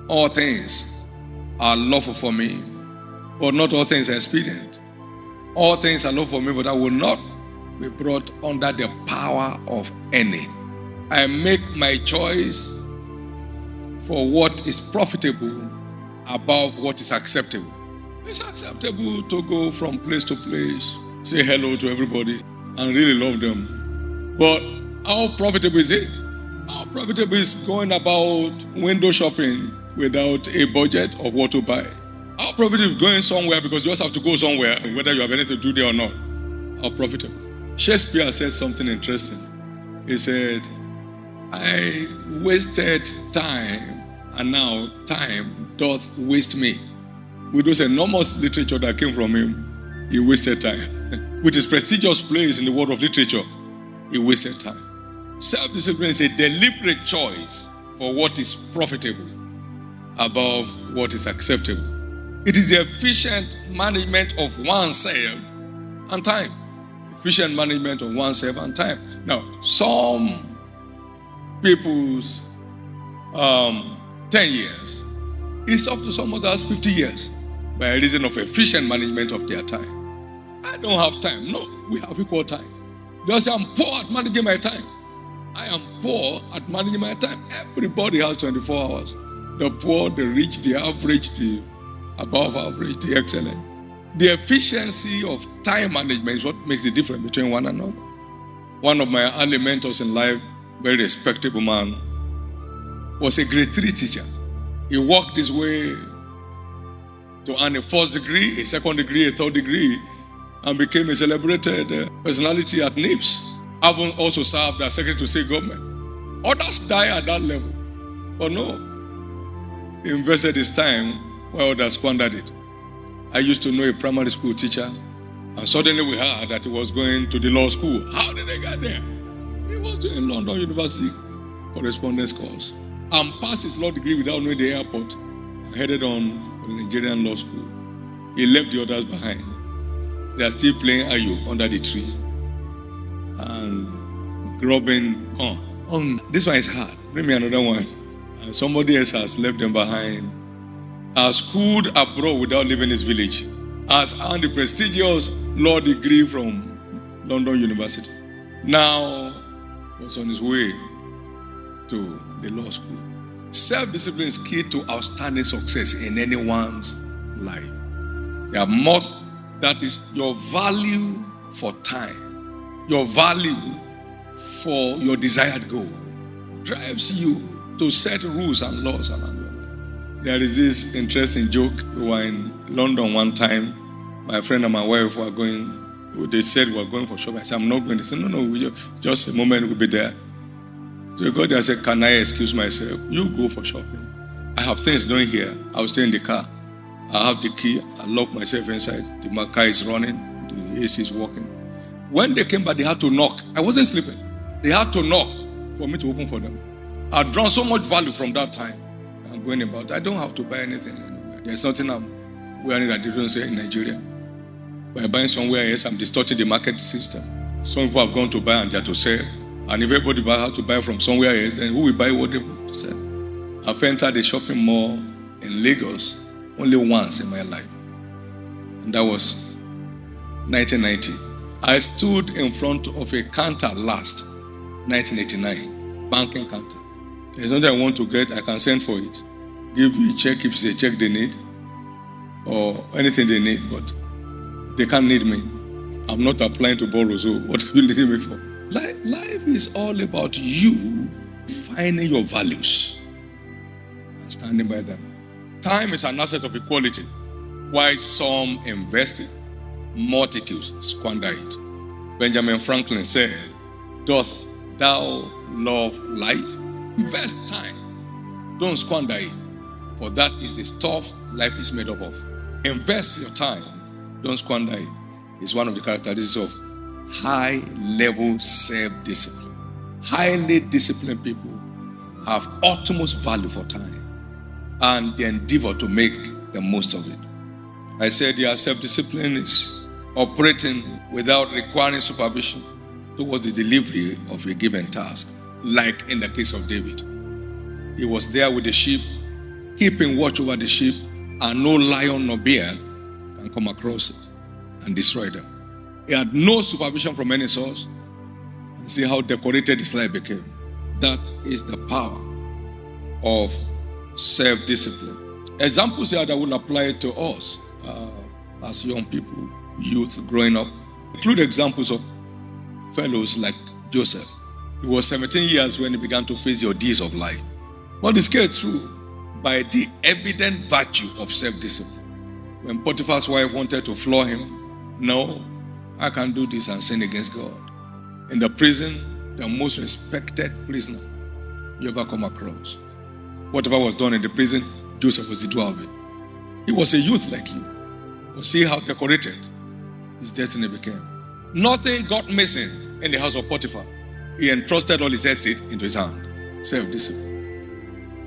All things are lawful for me, but not all things are expedient. All things are lawful for me, but I will not be brought under the power of any. I make my choice for what is profitable above what is acceptable. It's acceptable to go from place to place, say hello to everybody, and really love them. But how profitable is it? How profitable is going about window shopping without a budget of what to buy? How profitable is going somewhere because you just have to go somewhere, whether you have anything to do there or not? How profitable? Shakespeare said something interesting. He said, I wasted time, and now time doth waste me. With those enormous literature that came from him, he wasted time. With his prestigious place in the world of literature, he wasted time. Self-discipline is a deliberate choice for what is profitable above what is acceptable. It is the efficient management of oneself and time. Efficient management of oneself and time. Now, some people's 10 years is up to some others 50 years by reason of efficient management of their time. I don't have time. No, we have equal time. Just I'm poor at managing my time. I am poor at managing my time. Everybody has 24 hours. The poor, the rich, the average, the above average, the excellent. The efficiency of time management is what makes the difference between one another. One of my early mentors in life, very respectable man, was a grade 3 teacher. He worked his way to earn a first degree, a second degree, a third degree, and became a celebrated personality at NIPS. Having also served as secretary to state government. Others die at that level. But no, he invested his time while others squandered it. I used to know a primary school teacher, and suddenly we heard that he was going to the law school. How did they get there? He was doing London University correspondence course and passed his law degree without knowing the airport and headed on for the Nigerian law school. He left the others behind. They are still playing ayo under the tree and grubbing. This one is hard. Bring me another one. And somebody else has left them behind. Has schooled abroad without leaving his village. Has earned the prestigious law degree from London University. Now was on his way to the law school. Self-discipline is key to outstanding success in anyone's life. There must, that is your value for time, your value for your desired goal, drives you to set rules and laws around your life. There is this interesting joke. We were in London one time. My friend and my wife were going, they said we were going for shopping. I said, I'm not going. They said, no, just a moment, we'll be there. So I got there and said, can I excuse myself? You go for shopping. I have things doing here. I'll stay in the car. I have the key. I lock myself inside. The car is running. The AC is working. When they came back, they had to knock. I wasn't sleeping. They had to knock for me to open for them. I've drawn so much value from that time. I'm going about. I don't have to buy anything anywhere. There's nothing I'm wearing that they don't say in Nigeria. By buying somewhere else, I'm distorting the market system. Some people have gone to buy and they are to sell. And if everybody has to buy from somewhere else, then who will buy what they want to sell? I've entered the shopping mall in Lagos only once in my life. And that was 1990. I stood in front of a counter last, 1989, banking counter. There's something I want to get, I can send for it. Give you a check if it's a check they need, or anything they need, but they can't need me. I'm not applying to borrow, so what are you needing me for? Life is all about you finding your values and standing by them. Time is an asset of equality. While some invest it, multitudes squander it. Benjamin Franklin said, doth thou love life? Invest time. Don't squander it, for that is the stuff life is made up of. Invest your time. Don't squander it. It's one of the characteristics of high-level self-discipline. Highly disciplined people have utmost value for time and they endeavor to make the most of it. I said their self-discipline is operating without requiring supervision towards the delivery of a given task, like in the case of David. He was there with the sheep. keeping watch over the sheep, and no lion nor bear can come across it and destroy them. He had no supervision from any source. And see how decorated his life became. That is the power of self-discipline. Examples here that will apply to us as young people, youth growing up, include examples of fellows like Joseph. He was 17 years when he began to face the ordeals of life. But it's came through by the evident virtue of self-discipline. When Potiphar's wife wanted to floor him, no, I can't do this and sin against God. In the prison, the most respected prisoner you ever come across. Whatever was done in the prison, Joseph was the doer of it. He was a youth like you. But see how decorated his destiny became. Nothing got missing in the house of Potiphar. He entrusted all his estate into his hand. Self-discipline.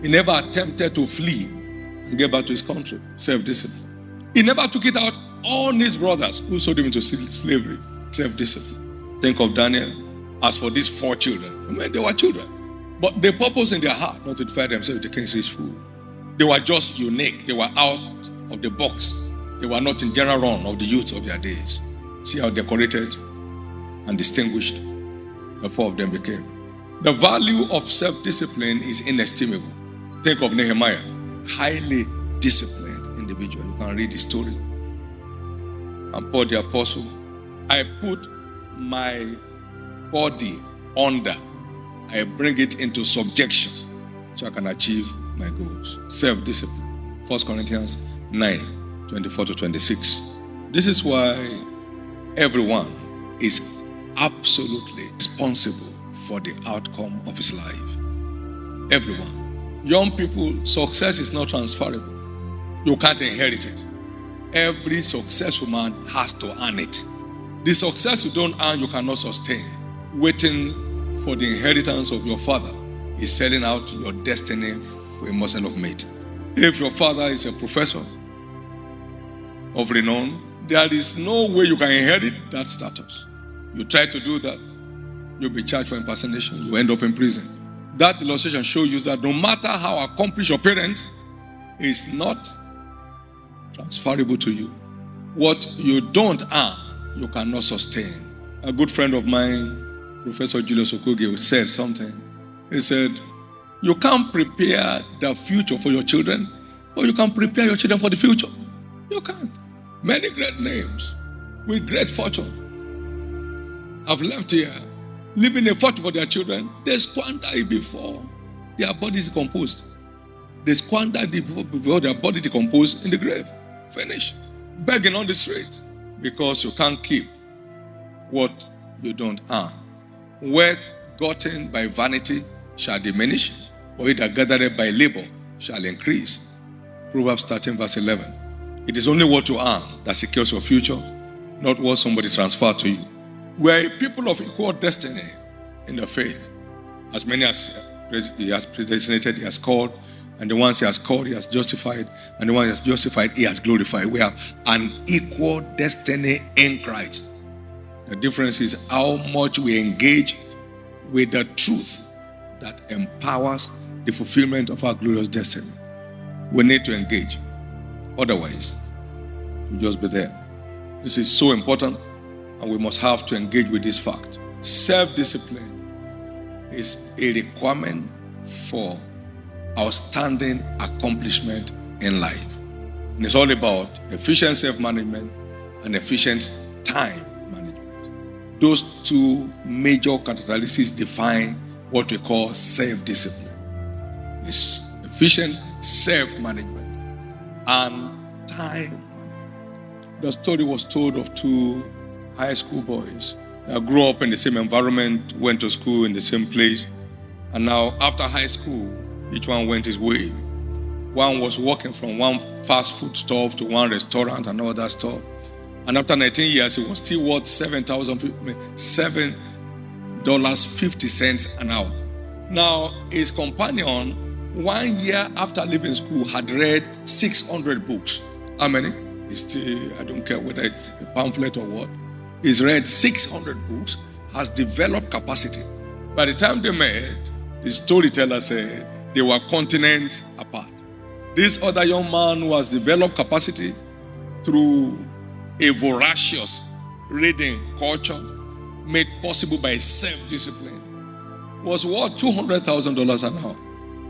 He never attempted to flee and get back to his country. Self-discipline. He never took it out on his brothers who sold him into slavery. Self-discipline. Think of Daniel. As for these 4 children, they were children. But the purpose in their heart not to defy themselves with the king's rich food. They were just unique. They were out of the box. They were not in general run of the youth of their days. See how decorated and distinguished the 4 of them became. The value of self-discipline is inestimable. Think of Nehemiah, highly disciplined individual. You can read the story. And Paul the apostle, I put my body under. I bring it into subjection so I can achieve my goals. Self-discipline. 1 Corinthians 9, 24 to 26. This is why everyone is absolutely responsible for the outcome of his life. Everyone. Young people, success is not transferable. You can't inherit it. Every successful man has to earn it. The success you don't earn, you cannot sustain. Waiting for the inheritance of your father is selling out your destiny for a morsel of meat. If your father is a professor of renown, there is no way you can inherit that status. You try to do that, you'll be charged for impersonation. You end up in prison. That illustration shows you that no matter how accomplished your parent is not transferable to you. What you don't earn, you cannot sustain. A good friend of mine, Professor Julius Okoge, said something. He said, you can't prepare the future for your children, but you can prepare your children for the future. You can't. Many great names with great fortune have left here, leaving a fortune for their children. They squander it before their body is decomposed. They squander it before their body decomposed in the grave. Finish. Begging on the street because you can't keep what you don't earn. Wealth gotten by vanity shall diminish, or it that gathered by labor shall increase. Proverbs 13 verse 11. It is only what you earn that secures your future, not what somebody transferred to you. We are a people of equal destiny in the faith. As many as he has predestinated, he has called, and the ones he has called, he has justified, and the ones he has justified, he has glorified. We have an equal destiny in Christ. The difference is how much we engage with the truth that empowers the fulfillment of our glorious destiny. We need to engage. Otherwise, we'll just be there. This is so important, and we must have to engage with this fact. Self-discipline is a requirement for outstanding accomplishment in life. And it's all about efficient self-management and efficient time management. Those 2 major characteristics define what we call self-discipline. It's efficient self-management and time management. The story was told of 2 high school boys that grew up in the same environment, went to school in the same place, and now after high school, each one went his way. One was walking from one fast food store to one restaurant and another store. And after 19 years, it was still worth $7.50 an hour. Now, his companion, 1 year after leaving school, had read 600 books. How many? It's still, I don't care whether it's a pamphlet or what. He's read 600 books, has developed capacity. By the time they met, the storyteller said they were continents apart. This other young man who has developed capacity through a voracious reading culture made possible by self-discipline was worth $200,000 an hour,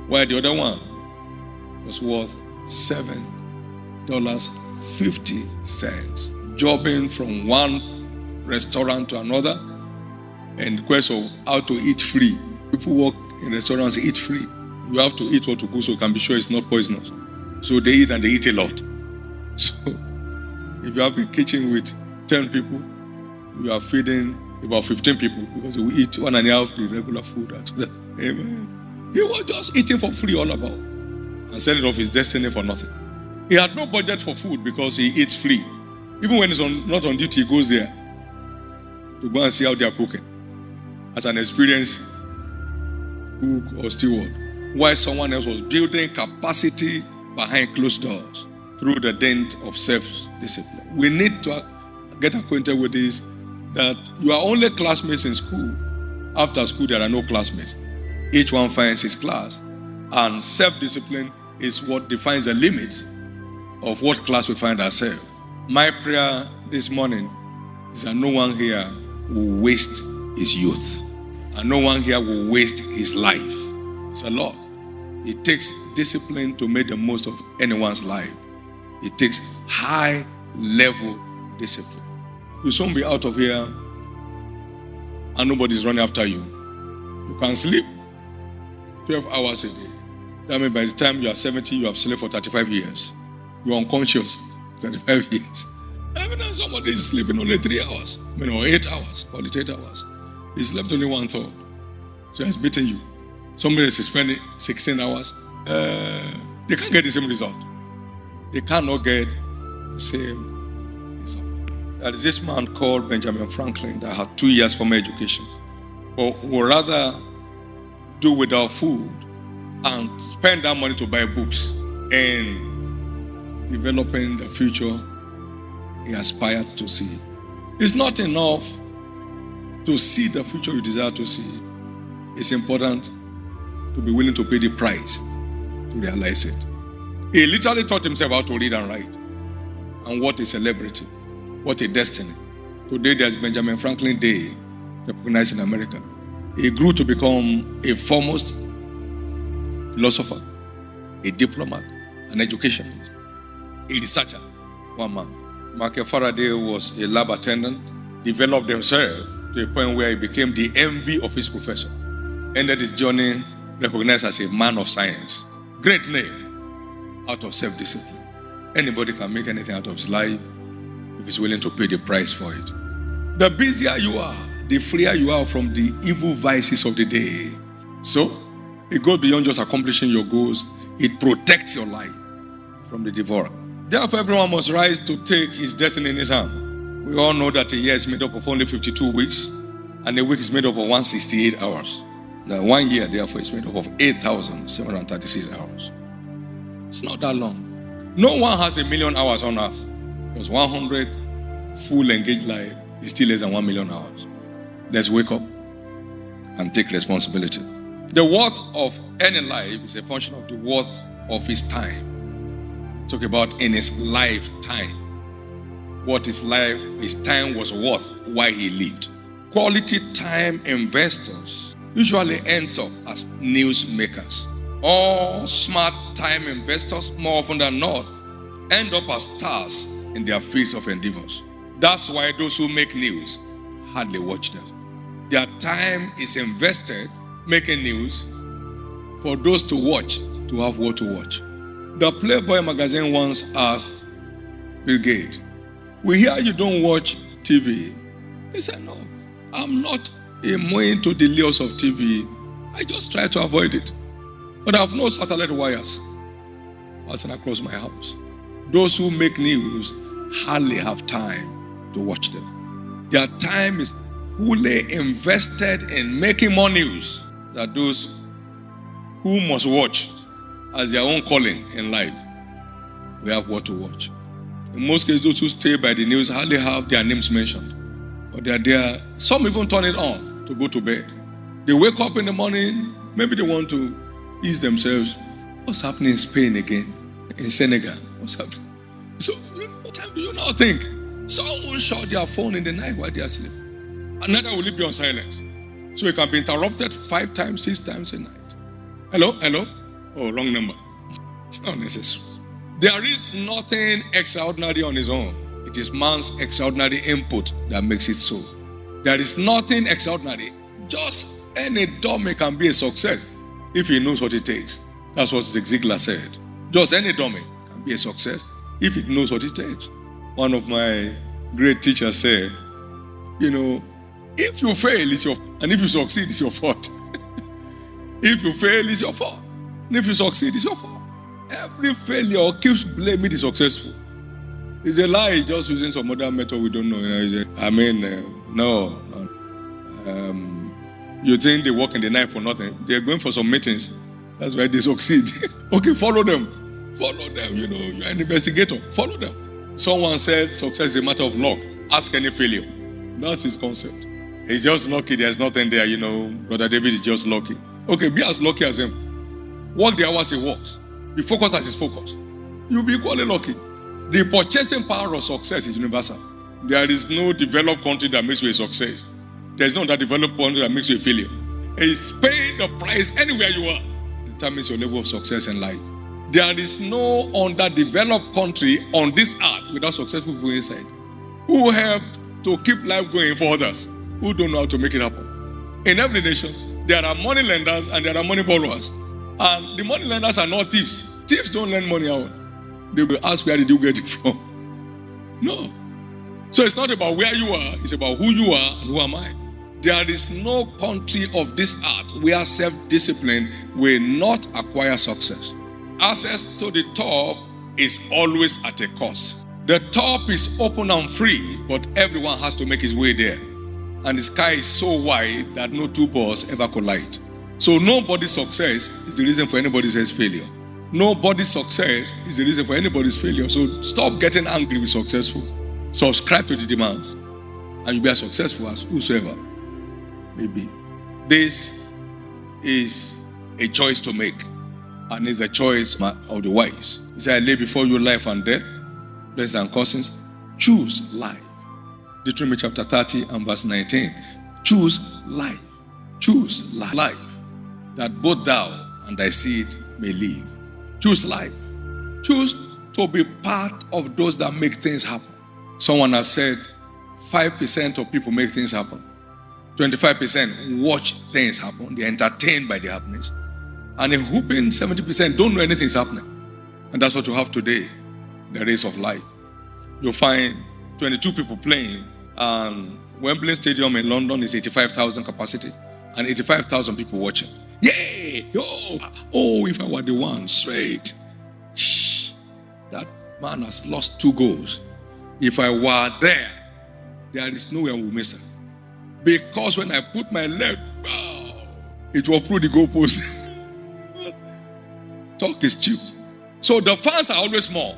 while the other one was worth $7.50. Jobbing from one restaurant to another and the quest of how to eat free. People work in restaurants, eat free. You have to eat what to cook so you can be sure it's not poisonous. So they eat and they eat a lot. So if you have a kitchen with 10 people, you are feeding about 15 people because they will eat 1.5 the regular food. Amen. He was just eating for free all about and selling off his destiny for nothing. He had no budget for food because he eats free. Even when he's not on duty, he goes there to go and see how they are cooking as an experienced cook or steward. While someone else was building capacity behind closed doors through the dent of self-discipline. We need to get acquainted with this, that you are only classmates in school. After school, there are no classmates. Each one finds his class. And self-discipline is what defines the limits of what class we find ourselves. My prayer this morning is that no one here will waste his youth. And no one here will waste his life. It's a lot. It takes discipline to make the most of anyone's life. It takes high-level discipline. You'll soon be out of here and nobody's running after you. You can sleep 12 hours a day. That means by the time you are 70, you have slept for 35 years. You're unconscious 35 years. Even when somebody is sleeping only 3 hours, or 8 hours, call it 8 hours. He slept only 1/3. So he's beating you. Somebody is spending 16 hours. They can't get the same result. They cannot get the same result. There is this man called Benjamin Franklin that had 2 years formal education, but would rather do without food and spend that money to buy books and developing the future he aspired to see. It's not enough to see the future you desire to see. It's important to be willing to pay the price to realize it. He literally taught himself how to read and write. And what a celebrity. What a destiny. Today there's Benjamin Franklin Day, recognized in America. He grew to become a foremost philosopher, a diplomat, an educationist, a researcher, one man. Michael Faraday was a lab attendant, developed himself to a point where he became the envy of his professor. Ended his journey recognized as a man of science. Great name, out of self-discipline. Anybody can make anything out of his life if he's willing to pay the price for it. The busier you are, the freer you are from the evil vices of the day. So, it goes beyond just accomplishing your goals. It protects your life from the devourer. Therefore, everyone must rise to take his destiny in his hand. We all know that a year is made up of only 52 weeks, and a week is made up of 168 hours. Now, 1 year, therefore, is made up of 8,736 hours. It's not that long. No one has 1,000,000 hours on earth, because 100 full engaged life is still less than 1,000,000 hours. Let's wake up and take responsibility. The worth of any life is a function of the worth of his time. Talk about in his lifetime. What his time was worth while he lived. Quality time investors usually ends up as newsmakers. All smart time investors, more often than not, end up as stars in their fields of endeavors. That's why those who make news hardly watch them. Their time is invested making news for those to watch, to have what to watch. The Playboy magazine once asked Bill Gates, "We hear you don't watch TV." He said, "No, I'm not immune to the lures of TV. I just try to avoid it. But I have no satellite wires passing across my house." Those who make news hardly have time to watch them. Their time is fully invested in making more news than those who must watch as their own calling in life. We have what to watch. In most cases, those who stay by the news hardly have their names mentioned. But they are there. Some even turn it on to go to bed. They wake up in the morning, maybe they want to ease themselves. What's happening in Spain again? in Senegal. What's happening? So, what time do you now think? Someone shot their phone in the night while they are asleep. Another will it be on silence. So it can be interrupted 5 times, 6 times a night. Hello? Oh, wrong number. It's not necessary. There is nothing extraordinary on its own. It is man's extraordinary input that makes it so. There is nothing extraordinary. Just any dummy can be a success if he knows what it takes. That's what Zig Ziglar said. Just any dummy can be a success if it knows what it takes. One of my great teachers said, if you fail, it's your fault. And if you succeed, it's your fault. If you fail, it's your fault. And if you succeed, it's your fault. Every failure keeps blaming the successful. It's a lie, just using some other method we don't know. No. You think they work in the night for nothing? They're going for some meetings. That's why they succeed. Okay, follow them. You're an investigator. Follow them. Someone said success is a matter of luck. Ask any failure. That's his concept. He's just lucky. There's nothing there, Brother David is just lucky. Okay, be as lucky as him. Work the hours he works. Be focused as he's focused. You'll be equally lucky. The purchasing power of success is universal. There is no developed country that makes you a success. There is no that developed country that makes you a failure. It's paying the price anywhere you are. It determines your level of success in life. There is no underdeveloped country on this earth without successful people inside who help to keep life going for others who don't know how to make it happen. In every nation, there are money lenders and there are money borrowers. And the money lenders are not thieves. Thieves don't lend money out. They will ask, where did you get it from? No. So it's not about where you are, it's about who you are and who am I. There is no country of this earth where self-discipline will not acquire success. Access to the top is always at a cost. The top is open and free, but everyone has to make his way there. And the sky is so wide that no two balls ever collide. So nobody's success is the reason for anybody's else failure. Nobody's success is the reason for anybody's failure. So stop getting angry with successful. Subscribe to the demands, and you'll be as successful as whosoever may be. This is a choice to make, and it's a choice of the wise. He said, I lay before you life and death, blessings and cursings. Choose life. Deuteronomy chapter 30 and verse 19. Choose life. Choose life, that both thou and thy seed may live. Choose life. Choose to be part of those that make things happen. Someone has said 5% of people make things happen. 25% watch things happen. They're entertained by the happenings. And a whooping 70% don't know anything's happening. And that's what you have today, the race of life. You'll find 22 people playing, and Wembley Stadium in London is 85,000 capacity, and 85,000 people watching. Yay! Oh, if I were the one, straight. Shh. That man has lost 2 goals. If I were there is no way I will miss it. Because when I put my leg, it will through the goalpost. Talk is cheap. So the fans are always more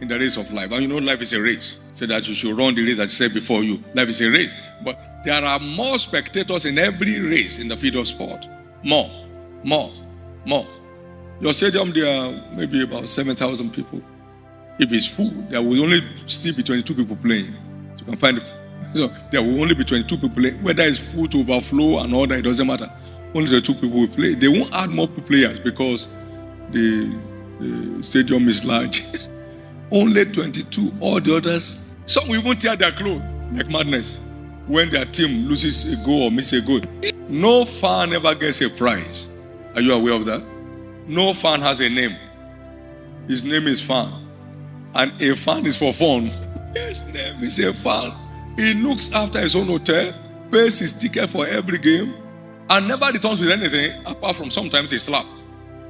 in the race of life. And life is a race. Say that you should run the race that I said before you. Life is a race. But there are more spectators in every race in the field of sport. More. Your stadium, there are maybe about 7,000 people. If it's full, there will only still be 22 people playing. You can find it. So there will only be 22 people playing. Whether it's full to overflow and all that, it doesn't matter. Only the 2 people will play. They won't add more players because the stadium is large. Only 22. All the others, some will even tear their clothes like madness when their team loses a goal or misses a goal. No fan ever gets a prize. Are you aware of that? No fan has a name. His name is fan. And a fan is for fun. His name is a fan. He looks after his own hotel, pays his ticket for every game, and never returns with anything apart from sometimes a slap.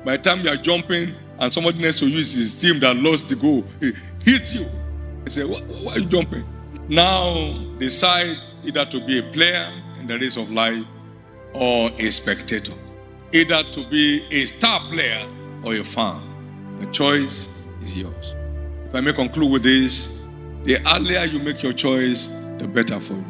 By the time you are jumping and somebody next to you is his team that lost the goal, he hits you. He says, why are you jumping? Now decide either to be a player in the race of life or a spectator. Either to be a star player or a fan. The choice is yours. If I may conclude with this, the earlier you make your choice, the better for you.